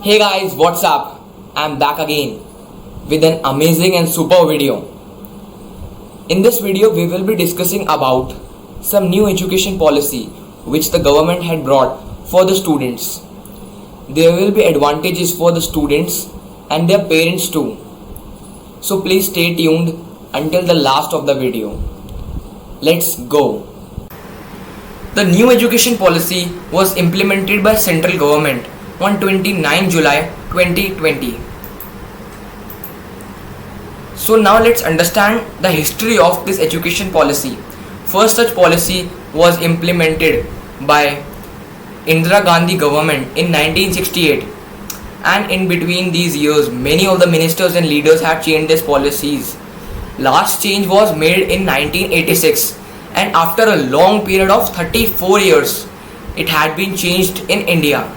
Hey guys, what's up? I'm back again with an amazing and super video. In this video, we will be discussing about some new education policy which the government had brought for the students. There will be advantages for the students and their parents too. So please stay tuned until the last of the video. Let's go. The new education policy was implemented by central government on 29 July 2020. So now let's understand the history of this education policy. First such policy was implemented by Indira Gandhi government in 1968, and in between these years many of the ministers and leaders had changed these policies. Last change was made in 1986, and after a long period of 34 years it had been changed in India.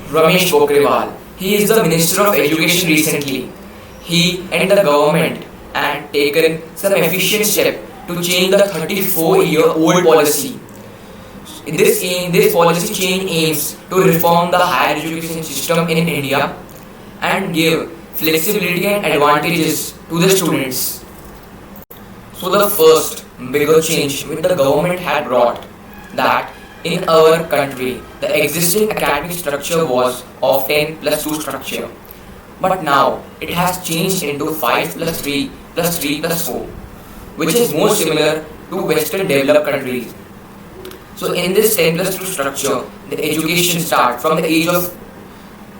Ramesh Pokhriyal, he is the Minister of Education recently. He and the government had taken some efficient step to change the 34-year-old policy. This policy change aims to reform the higher education system in India and give flexibility and advantages to the students. So the first bigger change which the government had brought, that in our country the existing academic structure was of 10 plus 2 structure, but now it has changed into 5 plus 3 plus 3 plus 4, which is more similar to Western developed countries. So in this 10 plus 2 structure, the education starts from the age of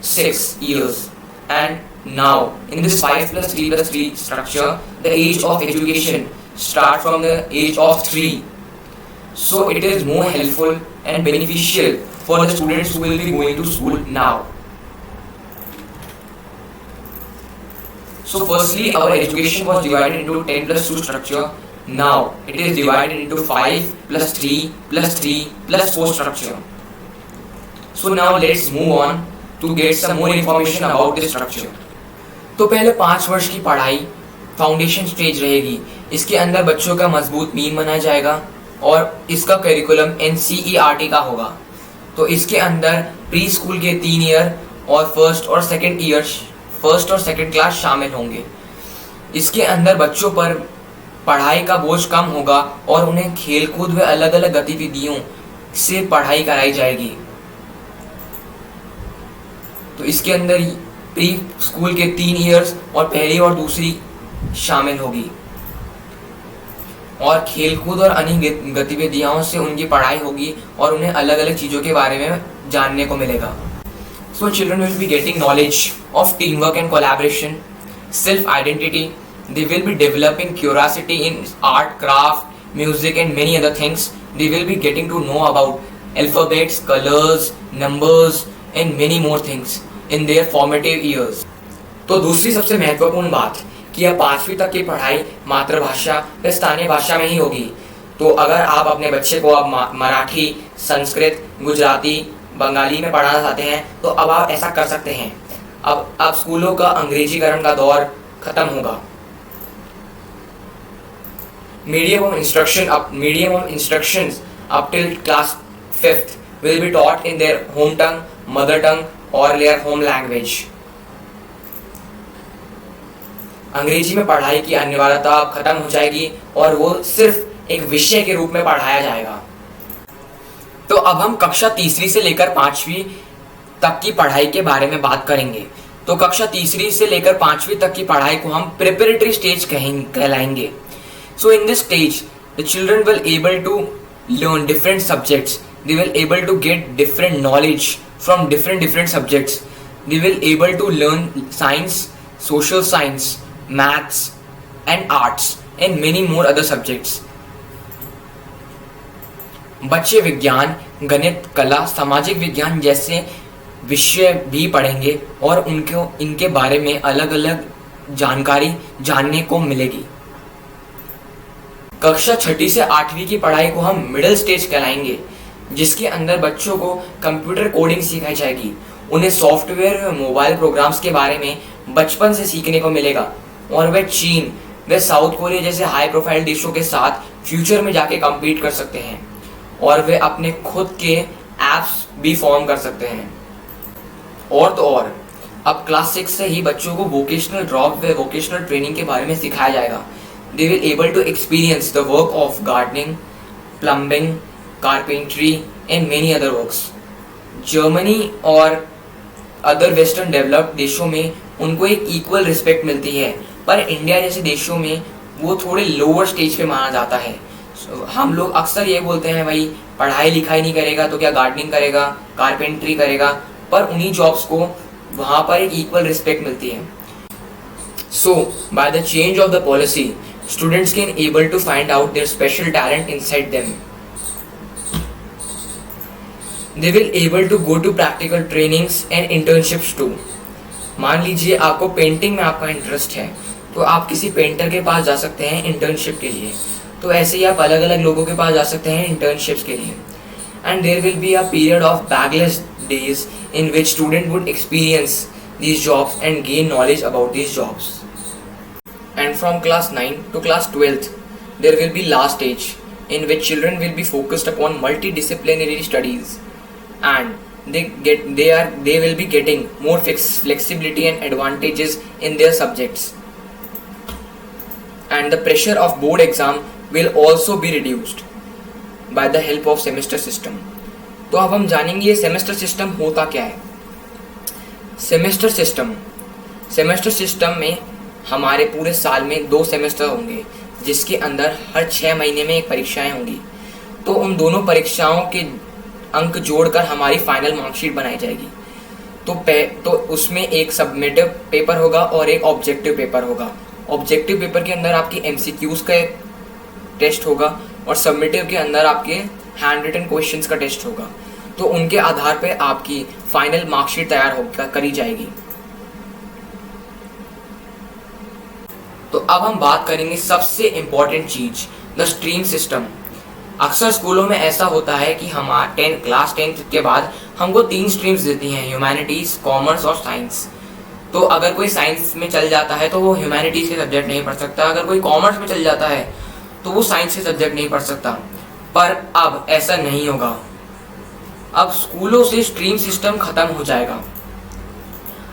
6 years, and now in this 5 plus 3 plus 3 structure, the age of education starts from the age of 3. So it is more helpful and beneficial for the students who will be going to school now. So firstly, our education was divided into 10 plus 2 structure. Now it is divided into 5 plus 3 plus 3 plus 4 structure. So now let's move on to get some more information about this structure. तो पहले 5 वर्ष की पढ़ाई foundation stage रहेगी. इसके अंदर बच्चों का मजबूत मीन बनाया जाएगा और इसका करिकुलम NCERT का होगा. तो इसके अंदर प्री स्कूल के 3 ईयर और फर्स्ट और सेकंड क्लास शामिल होंगे. इसके अंदर बच्चों पर पढ़ाई का बोझ कम होगा और उन्हें खेलकूद व अलग अलग गतिविधियों से पढ़ाई कराई जाएगी. तो इसके अंदर प्री स्कूल के 3 ईयर्स और पहली और दूसरी शामिल होगी और खेलकूद और अन्य गतिविधियों से उनकी पढ़ाई होगी और उन्हें अलग अलग चीज़ों के बारे में जानने को मिलेगा. So children will be getting knowledge of teamwork and collaboration, self-identity. They will be developing curiosity in art, craft, music and many other things. They will be getting to know about alphabets, colors, numbers and many more things in their formative years. तो दूसरी सबसे महत्वपूर्ण बात कि यह 5वीं तक की पढ़ाई मातृभाषा व स्थानीय भाषा में ही होगी. तो अगर आप अपने बच्चे को अब मराठी, संस्कृत, गुजराती, बंगाली में पढ़ाना चाहते हैं तो अब आप ऐसा कर सकते हैं. अब स्कूलों का अंग्रेजीकरण का दौर खत्म होगा. Medium of instructions up till class 5th will be taught in their home tongue, mother tongue or their home language. अंग्रेजी में पढ़ाई की अनिवार्यता खत्म हो जाएगी और वो सिर्फ एक विषय के रूप में पढ़ाया जाएगा. तो अब हम कक्षा तीसरी से लेकर 5वीं तक की पढ़ाई के बारे में बात करेंगे. तो कक्षा तीसरी से लेकर 5वीं तक की पढ़ाई को हम प्रिपरेटरी स्टेज कहलाएंगे. So in this stage, the children will able to learn different subjects. They will able to get different knowledge from different subjects. They will able to learn science, social science, maths and arts and many more other subjects. बच्चे विज्ञान, गणित, कला, सामाजिक विज्ञान जैसे विषय भी पढ़ेंगे और उनको इनके बारे में अलग अलग जानकारी जानने को मिलेगी. कक्षा 6ठी से 8वीं की पढ़ाई को हम मिडिल स्टेज कहलाएंगे, जिसके अंदर बच्चों को कंप्यूटर कोडिंग सिखाई जाएगी. उन्हें सॉफ्टवेयर व मोबाइल प्रोग्राम्स के बारे में बचपन से सीखने को मिलेगा और वे चीन व साउथ कोरिया जैसे हाई प्रोफाइल देशों के साथ फ्यूचर में जाके कम्पीट कर सकते हैं और वे अपने खुद के एप्स भी फॉर्म कर सकते हैं। और तो और अब क्लास 6 से ही बच्चों को वोकेशनल ड्रॉप व वोकेशनल ट्रेनिंग के बारे में सिखाया जाएगा। They will able to experience the work of gardening, plumbing, carpentry and many other works. Germany और अदर वेस्टर्न डेवलप्ड देशों में उनको एक इक्वल रिस्पेक्ट मिलती है, पर इंडिया जैसे देशों में वो थोड़े लोअर स्टेज पे माना जाता है। हम लोग अक्सर ये बोलते हैं भाई पढ़ाई लिखाई नहीं करेगा तो क्या गार्डनिंग करेगा, कारपेंट्री करेगा, पर उन्हीं जॉब्स को वहाँ पर एक इक्वल रिस्पेक्ट मिलती है। So by the change of the policy, students can able to find out their special talent inside them. They will able to go to practical trainings and internships too. मान लीजिए आपको painting में आपका interest है तो आप किसी painter के पास जा सकते हैं इंटर्नशिप के लिए। तो ऐसे ही आप अलग अलग लोगों के पास जा सकते हैं इंटर्नशिप्स के लिए। And there will be a period of bagless days in which student would experience these jobs and gain knowledge about these jobs. And from class 9 to class 12th there will be last stage in which children will be focused upon multidisciplinary studies, and they will be getting more flexibility and advantages in their subjects, and the pressure of board exam will also be reduced by the help of semester system. तो अब हम जानेंगे ये semester system होता क्या है। Semester system में हमारे पूरे साल में 2 सेमेस्टर होंगे, जिसके अंदर हर 6 महीने में एक परीक्षाएं होंगी। तो उन दोनों परीक्षाओं के अंक जोड़कर हमारी फाइनल मार्कशीट बनाई जाएगी। तो उसमें एक सबमिटिव पेपर होगा और एक ऑब्जेक्टिव पेपर होगा। ऑब्जेक्टिव पेपर के अंदर आपकी MCQs का एक टेस्ट होगा और सबमिटिव के अंदर आपके हैंड रिटन क्वेश्चंस का टेस्ट होगा। तो उनके आधार पे आपकी फाइनल मार्कशीट तैयार होकर करी जाएगी। तो अब हम बात करेंगे सबसे इम्पोर्टेंट चीज, द स्ट्रीम सिस्टम। अक्सर स्कूलों में ऐसा होता है कि हम क्लास 10 के बाद हमको 3 स्ट्रीम्स देती हैं, ह्यूमैनिटीज, कॉमर्स और साइंस। तो अगर कोई साइंस में चल जाता है तो वो ह्यूमैनिटीज के सब्जेक्ट नहीं पढ़ सकता, अगर कोई कॉमर्स में चल जाता है तो वो साइंस के सब्जेक्ट नहीं पढ़ सकता। पर अब ऐसा नहीं होगा। अब स्कूलों से स्ट्रीम सिस्टम खत्म हो जाएगा।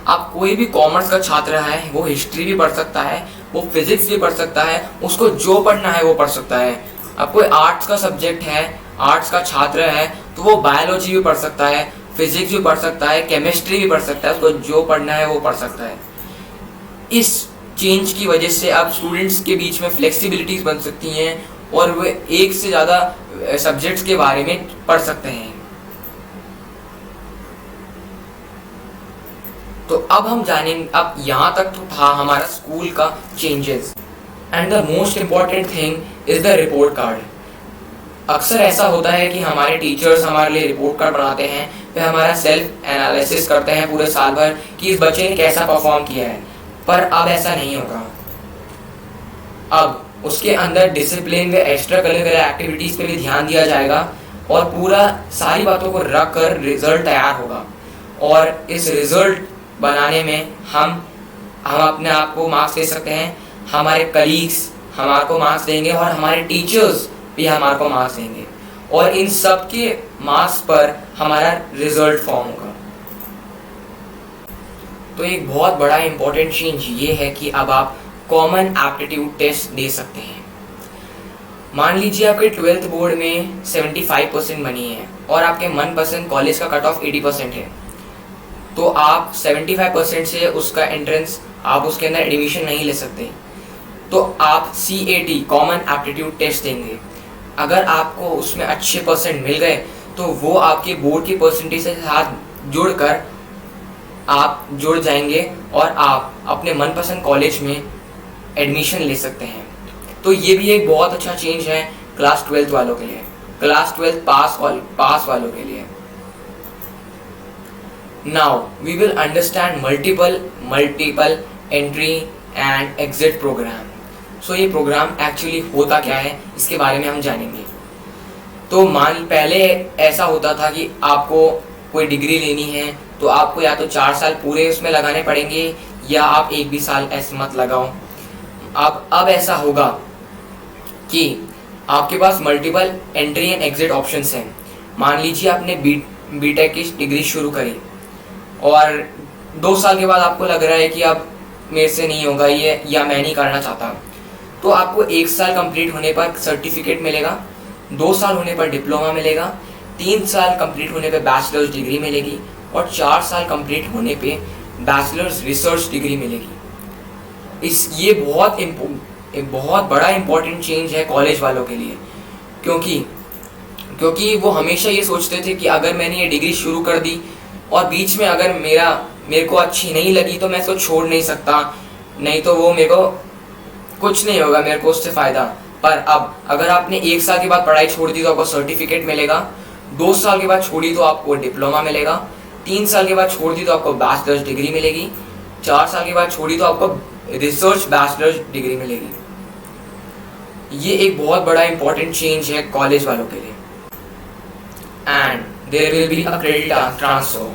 अब कोई भी कॉमर्स का छात्र है वो हिस्ट्री भी पढ़ सकता है, वो फिजिक्स भी पढ़ सकता है, उसको जो पढ़ना है वो पढ़ सकता है। अब कोई आर्ट्स का सब्जेक्ट है, आर्ट्स का छात्र है तो वो बायोलॉजी भी पढ़ सकता है, फिजिक्स भी पढ़ सकता है, केमिस्ट्री भी पढ़ सकता है, उसको जो पढ़ना है वो पढ़ सकता है। इस चेंज की वजह से अब स्टूडेंट्स के बीच में फ्लेक्सिबिलिटीज बन सकती हैं और वे एक से ज़्यादा सब्जेक्ट्स के बारे में पढ़ सकते हैं। तो अब हम जानेंगे, अब यहाँ तक तो था हमारा स्कूल का changes, and the most important thing is the report card. अक्सर ऐसा होता है कि हमारे टीचर्स हमारे लिए रिपोर्ट कार्ड बनाते हैं, फिर हमारा सेल्फ एनालिसिस करते हैं पूरे साल भर कि इस बच्चे ने कैसा परफॉर्म किया है। पर अब ऐसा नहीं होगा। अब उसके अंदर डिसिप्लिन व एक्स्ट्रा करिकुलर एक्टिविटीज़ पे भी ध्यान दिया जाएगा और पूरा सारी बातों को रख कर रिजल्ट तैयार होगा। और इस रिजल्ट बनाने में हम अपने आप को मार्क्स दे सकते हैं, हमारे कलीग्स हमारे को मार्क्स देंगे और हमारे टीचर्स भी हमारे को मार्क्स देंगे, और इन सब के मार्क्स पर हमारा रिजल्ट फॉर्म होगा। तो एक बहुत बड़ा इंपॉर्टेंट चेंज ये है कि अब आप कॉमन एप्टीट्यूड टेस्ट दे सकते हैं। मान लीजिए आपके 12th बोर्ड में 75% बनी है और आपके मनपसंद कॉलेज का कट ऑफ 80% है, तो आप 75% से उसका एंट्रेंस आप उसके अंदर एडमिशन नहीं ले सकते। तो आप CAT कॉमन एप्टीट्यूड टेस्ट देंगे। अगर आपको उसमें अच्छे परसेंट मिल गए तो वो आपके बोर्ड की परसेंटेज के साथ जुड़कर आप जुड़ जाएंगे और आप अपने मनपसंद कॉलेज में एडमिशन ले सकते हैं। तो ये भी एक बहुत अच्छा चेंज है क्लास 12th वालों के लिए, क्लास 12th पास वालों के लिए। Now we will understand multiple entry and exit program. So ये प्रोग्राम एक्चुअली होता क्या है इसके बारे में हम जानेंगे। तो पहले ऐसा होता था कि आपको कोई डिग्री लेनी है तो आपको या तो 4 साल पूरे उसमें लगाने पड़ेंगे या आप 1 भी साल ऐसे मत लगाओ। अब ऐसा होगा कि आपके पास multiple entry and exit options हैं। मान लीजिए आपने बीटेक की डिग्री शुरू करी और 2 साल के बाद आपको लग रहा है कि अब मेरे से नहीं होगा ये, या मैं नहीं करना चाहता, तो आपको 1 साल कंप्लीट होने पर सर्टिफिकेट मिलेगा, 2 साल होने पर डिप्लोमा मिलेगा, 3 साल कंप्लीट होने पर बैचलर्स डिग्री मिलेगी और 4 साल कंप्लीट होने पे बैचलर्स रिसर्च डिग्री मिलेगी। ये बहुत बड़ा इम्पोर्टेंट चेंज है कॉलेज वालों के लिए, क्योंकि वो हमेशा ये सोचते थे कि अगर मैंने ये डिग्री शुरू कर दी और बीच में अगर मेरे को अच्छी नहीं लगी तो मैं इसको छोड़ नहीं सकता, नहीं तो वो मेरे को कुछ नहीं होगा, मेरे को उससे फ़ायदा। पर अब अगर आपने 1 साल के बाद पढ़ाई छोड़ दी तो आपको सर्टिफिकेट मिलेगा, 2 साल के बाद छोड़ी तो आपको डिप्लोमा मिलेगा, 3 साल के बाद छोड़ दी तो आपको बैचलर्स डिग्री मिलेगी, 4 साल के बाद छोड़ी तो आपको रिसर्च बैचलर्स डिग्री मिलेगी। ये एक बहुत बड़ा इंपॉर्टेंट चेंज है कॉलेज वालों के लिए। And there will be a credit transfer.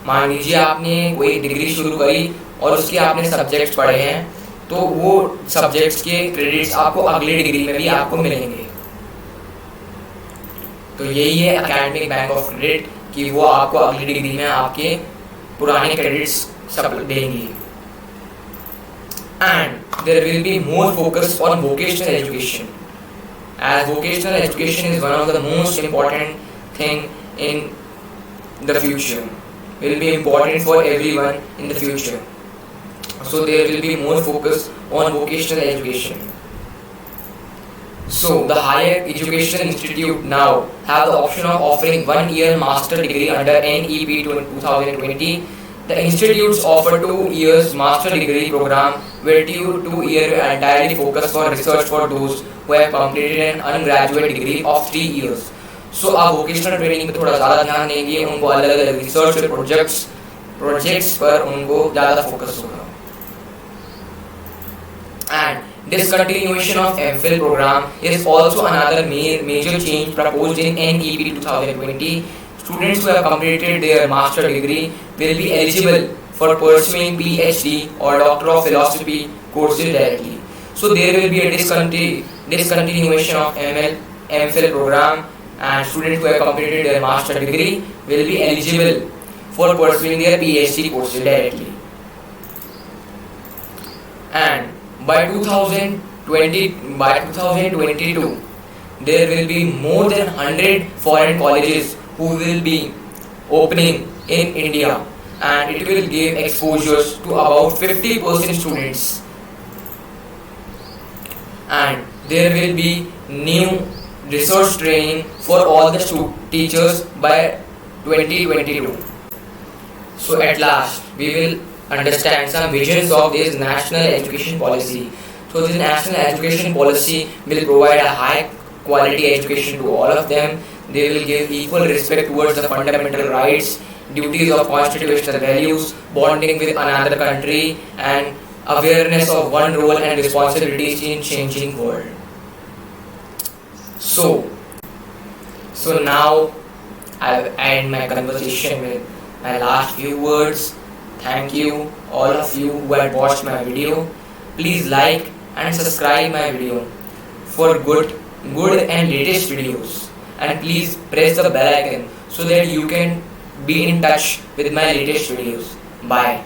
मान लीजिए आपने कोई डिग्री शुरू करी और उसके आपने सब्जेक्ट्स पढ़े हैं, तो वो सब्जेक्ट्स के क्रेडिट्स आपको अगली डिग्री में भी आपको मिलेंगे। तो यही है एकेडमिक बैंक ऑफ क्रेडिट कि वो आपको अगली डिग्री में आपके पुराने क्रेडिट्स सब देंगी। And there will be more focus on vocational education, as vocational education is one of the most important thing in the future, will be important for everyone in the future, so there will be more focus on vocational education. So the higher education institute now have the option of offering 1-year master degree under NEP 2020. The institutes offer 2 years master degree program where 2 years entirely focus on research for those who have completed an undergraduate degree of 3 years. So आप vocational training पे थोड़ा ज़्यादा ध्यान देंगे, उनको अलग अलग research projects पर उनको ज़्यादा फोकस होगा। And discontinuation of MPhil program is also another major change proposed in NEP 2020. Students who have completed their master degree will be eligible for pursuing PhD or Doctor of Philosophy courses directly. So there will be a discontinuation of MPhil program, and students who have completed their master degree will be eligible for pursuing their PhD courses directly. And by 2022, there will be more than 100 foreign colleges who will be opening in India, and it will give exposures to about 50% students. And there will be new research training for all the teachers by 2022. So at last, we will understand some visions of this national education policy. So this national education policy will provide a high quality education to all of them. They will give equal respect towards the fundamental rights, duties of constitutional values, bonding with another country, and awareness of one role and responsibilities in changing world. So now I'll end my conversation with my last few words. Thank you all of you who had watched my video. Please like and subscribe my video for good and latest videos, and please press the bell icon so that you can be in touch with my latest videos. Bye.